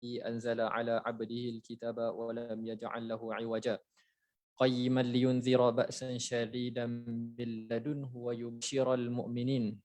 أنزل على عبده الكتاب ولم يجعل له عوجا قيما لينذر بأسا شديدا من لدنه ويبشر المؤمنين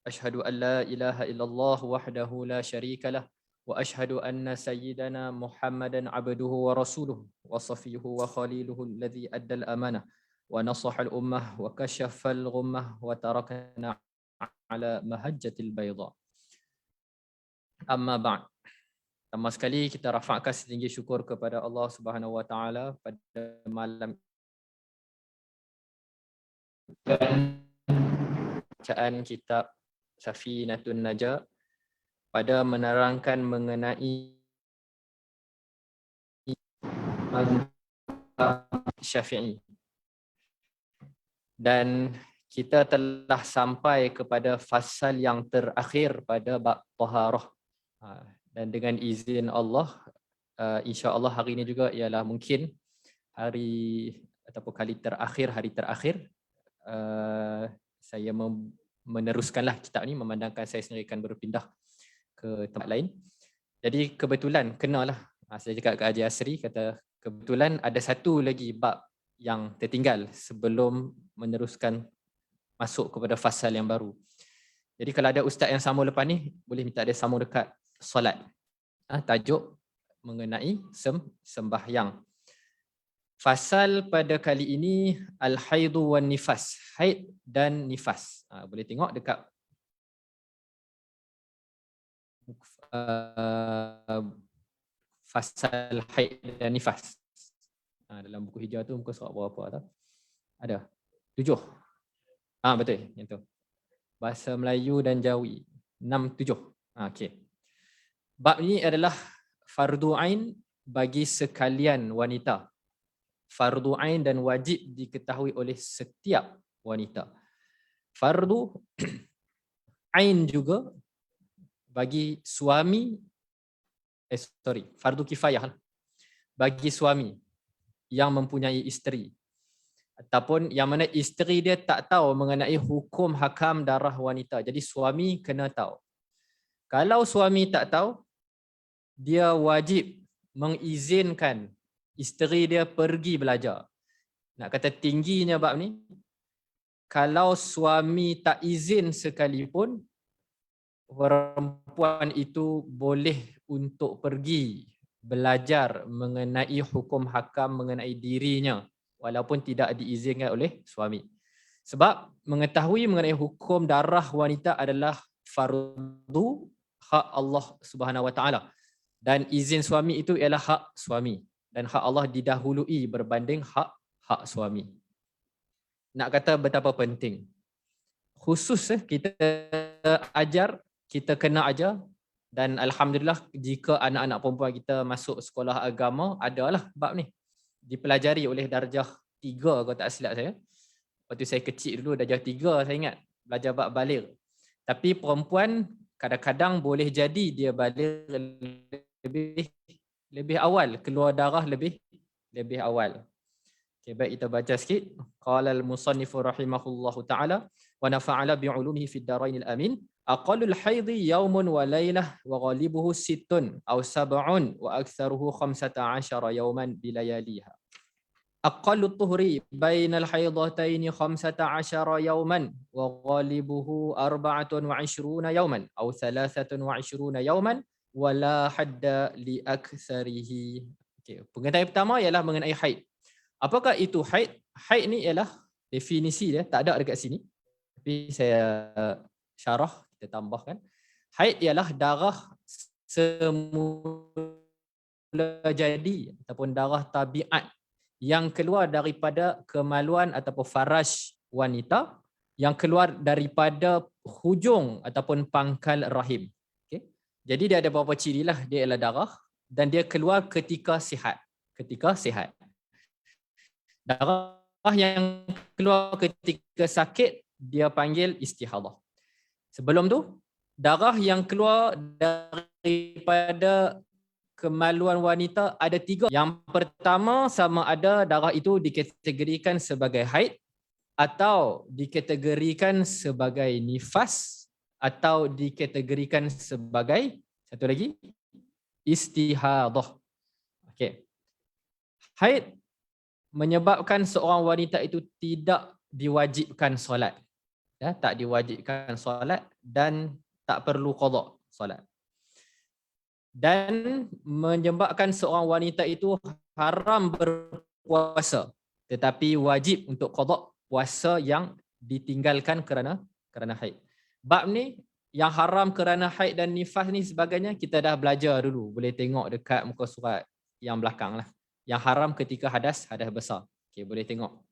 أشهد أن لا إله إلا الله وحده لا شريك له وأشهد أن سيدنا محمدا عبده ورسوله وصفيه وخليله الذي أدى الأمانة ونصح الأمة وكشف الغمة وتركنا على مهجة البيضاء. أما بعد. Pertama sekali kita rafakkan setinggi syukur kepada Allah Subhanahu Wa Taala pada malam bacaan kitab Safinatun Najah pada menerangkan mengenai Syafi'i. Dan kita telah sampai kepada fasal yang terakhir pada bab taharah. Dan dengan izin Allah, insya-Allah hari ini juga ialah mungkin hari ataupun hari terakhir saya meneruskanlah kitab ni, memandangkan saya sendiri akan berpindah ke tempat lain. Jadi kebetulan kenalah, saya cakap ke Haji Asri, kata kebetulan ada satu lagi bab yang tertinggal sebelum meneruskan masuk kepada fasal yang baru. Jadi kalau ada ustaz yang sambung lepas ni, boleh minta dia sambung dekat solat. Tajuk mengenai sembahyang. Fasal pada kali ini al-haidu wan nifas, haid dan nifas. Boleh tengok dekat fasal haid dan nifas. Dalam buku hijau tu muka surat berapa tak? Ada 7. Betul, yang tu. Bahasa Melayu dan Jawi 6, 7. Okey. Bab ini adalah fardu ain bagi sekalian wanita. Fardu ain dan wajib diketahui oleh setiap wanita. Fardu ain juga bagi suami, fardu kifayah bagi suami yang mempunyai isteri, ataupun yang mana isteri dia tak tahu mengenai hukum hakam darah wanita. Jadi suami kena tahu. Kalau suami tak tahu, dia wajib mengizinkan isteri dia pergi belajar. Nak kata tingginya bab ni, kalau suami tak izin sekalipun, perempuan itu boleh untuk pergi belajar mengenai hukum hakam mengenai dirinya walaupun tidak diizinkan oleh suami. Sebab mengetahui mengenai hukum darah wanita adalah fardu hak Allah Subhanahu Wa Taala. Dan izin suami itu ialah hak suami. Dan hak Allah didahului berbanding hak suami. Nak kata betapa penting. Khusus kita ajar, kita kena ajar. Dan Alhamdulillah jika anak-anak perempuan kita masuk sekolah agama, adalah bab ni. Dipelajari oleh darjah 3 kalau tak silap saya. Waktu saya kecil dulu darjah 3 saya ingat. Belajar bab baligh. Tapi perempuan kadang-kadang boleh jadi dia baligh lebih awal, keluar darah lebih awal. Okay, baik kita baca sikit. Qala al-musannifu rahimahullahu taala wa nafa'ala bi'ulumihi fid darainil amin. Aqallul haidhi yaumun wa lailah wa ghalibuhu sittun aw sab'un wa aktsaruhu 15 yauman bilayaliha. Aqallut tuhri bainal haidataini 15 yauman wa ghalibuhu 24 yauman aw 23 yauman wala hadda li aktsarihi. Okey, pengertian pertama ialah mengenai haid. Apakah itu haid? Haid ni ialah definisi dia, tak ada dekat sini. Tapi saya syarah, kita tambahkan. Haid ialah darah semula jadi ataupun darah tabiat yang keluar daripada kemaluan ataupun faraj wanita yang keluar daripada hujung ataupun pangkal rahim. Jadi dia ada beberapa ciri lah. Dia ialah darah dan dia keluar ketika sihat. Darah yang keluar ketika sakit dia panggil istihadah. Sebelum tu, darah yang keluar daripada kemaluan wanita ada 3. Yang pertama, sama ada darah itu dikategorikan sebagai haid atau dikategorikan sebagai nifas atau dikategorikan sebagai satu lagi istihadah. Okey. Haid menyebabkan seorang wanita itu tidak diwajibkan solat. Ya, tak diwajibkan solat dan tak perlu qada solat. Dan menyebabkan seorang wanita itu haram berpuasa, tetapi wajib untuk qada puasa yang ditinggalkan kerana haid. Bab ni yang haram kerana haid dan nifas ni sebagainya kita dah belajar dulu, boleh tengok dekat muka surat yang belakang lah. Yang haram ketika hadas besar. Okey, boleh tengok.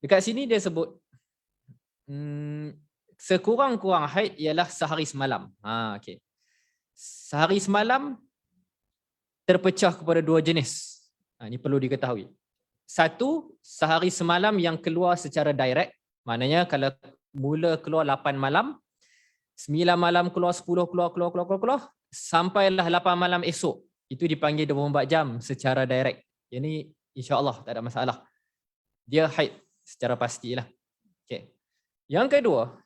Dekat sini dia sebut sekurang-kurang haid ialah sehari semalam. Okey. Sehari semalam terpecah kepada dua jenis. Ini perlu diketahui. Satu, sehari semalam yang keluar secara direct. Maknanya kalau mula keluar 8 malam, 9 malam keluar, 10 keluar, sampailah 8 malam esok. Itu dipanggil 24 jam secara direct. Ini insya-Allah tak ada masalah. Dia haid secara pastilah. Okay. Yang kedua,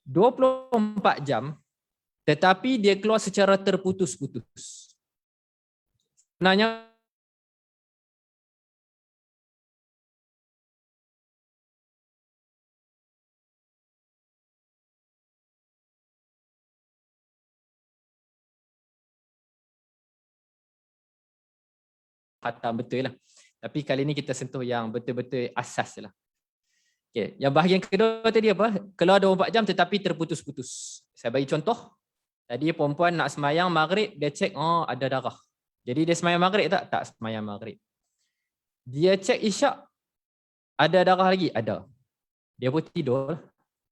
24 jam tetapi dia keluar secara terputus-putus. Sebenarnya khatam betul lah. Tapi kali ni kita sentuh yang betul-betul asas lah. Okay. Yang bahagian kedua tadi apa? Keluar 24 jam tetapi terputus-putus. Saya bagi contoh. Tadi perempuan nak semayang maghrib, dia cek, ada darah. Jadi dia semayang maghrib tak? Tak semayang maghrib. Dia cek isyak, ada darah lagi? Ada. Dia pun tidur.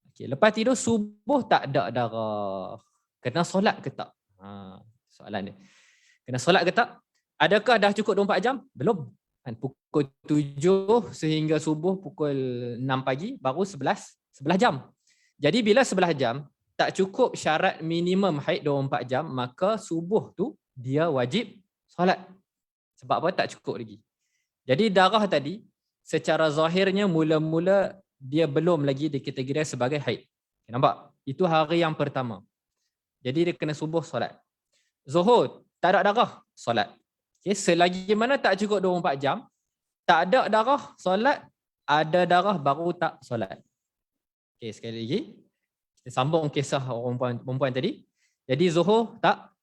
Okay. Lepas tidur, subuh tak ada darah. Kena solat ke tak? Soalan dia. Kena solat ke tak? Adakah dah cukup 24 jam? Belum. Pukul 7 sehingga subuh pukul 6 pagi, baru 11 jam. Jadi bila 11 jam, tak cukup syarat minimum haid 24 jam, maka subuh tu dia wajib solat. Sebab apa? Tak cukup lagi. Jadi darah tadi, secara zahirnya mula-mula dia belum lagi dikategorikan sebagai haid. Nampak? Itu hari yang pertama. Jadi dia kena subuh solat. Zuhur, tak ada darah, solat. Okay, selagi mana tak cukup 24 jam, tak ada darah, solat. Ada darah, baru tak solat. Okay, sekali lagi. Kita sambung kisah orang perempuan tadi. Jadi zuhur tak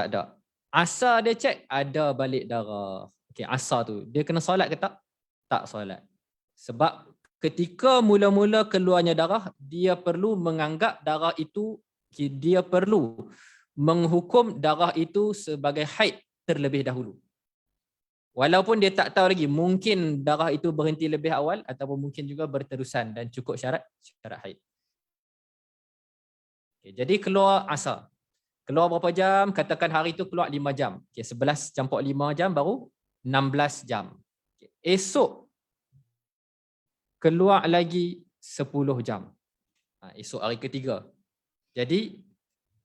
ada. Asar dia cek, ada balik darah. Okay, asar tu, dia kena solat ke tak? Tak solat. Sebab ketika mula-mula keluarnya darah, dia perlu menganggap darah itu, dia perlu menghukum darah itu sebagai haid terlebih dahulu. Walaupun dia tak tahu lagi, mungkin darah itu berhenti lebih awal ataupun mungkin juga berterusan dan cukup syarat haid. Okay, jadi keluar asar. Keluar berapa jam? Katakan hari itu keluar 5 jam. Okay, 11 campur 5 jam baru 16 jam. Okay, esok keluar lagi 10 jam. Esok hari ketiga. Jadi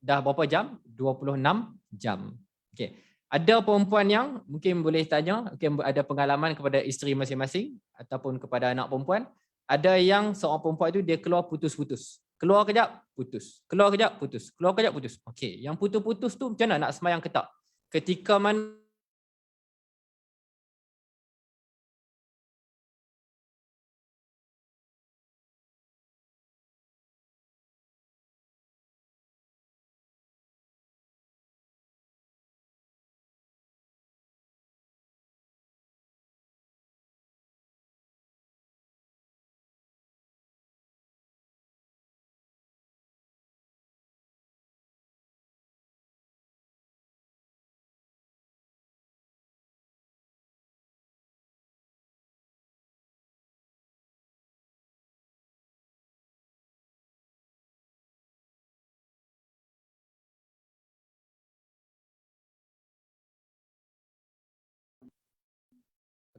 dah berapa jam? 26 jam. Okay. Ada perempuan yang mungkin boleh tanya, mungkin ada pengalaman kepada isteri masing-masing ataupun kepada anak perempuan. Ada yang seorang perempuan itu dia keluar putus-putus. Keluar kejap, putus. Keluar kejap, putus. Keluar kejap, putus. Okey, yang putus-putus tu macam mana nak semayang ke tak? Ketika mana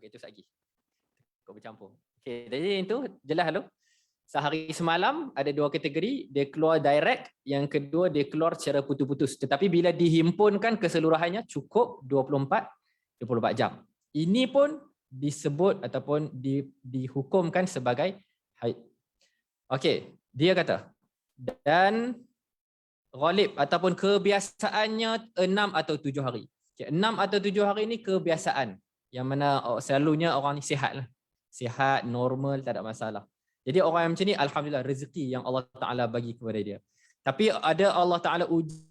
okey, itu lagi. Kau bercampur. Okey, jadi itu jelas dulu. Sehari semalam ada dua kategori, dia keluar direct, yang kedua dia keluar secara putus-putus. Tetapi bila dihimpunkan keseluruhannya cukup 24 jam. Ini pun disebut ataupun dihukumkan sebagai haid. Okey, dia kata dan ghalib ataupun kebiasaannya 6 atau 7 hari. Okay, 6 atau 7 hari ni kebiasaan. Yang mana selalunya orang ni sihat lah. Sihat, normal, tak ada masalah. Jadi orang yang macam ni, alhamdulillah rezeki yang Allah Ta'ala bagi kepada dia. Tapi ada Allah Ta'ala uji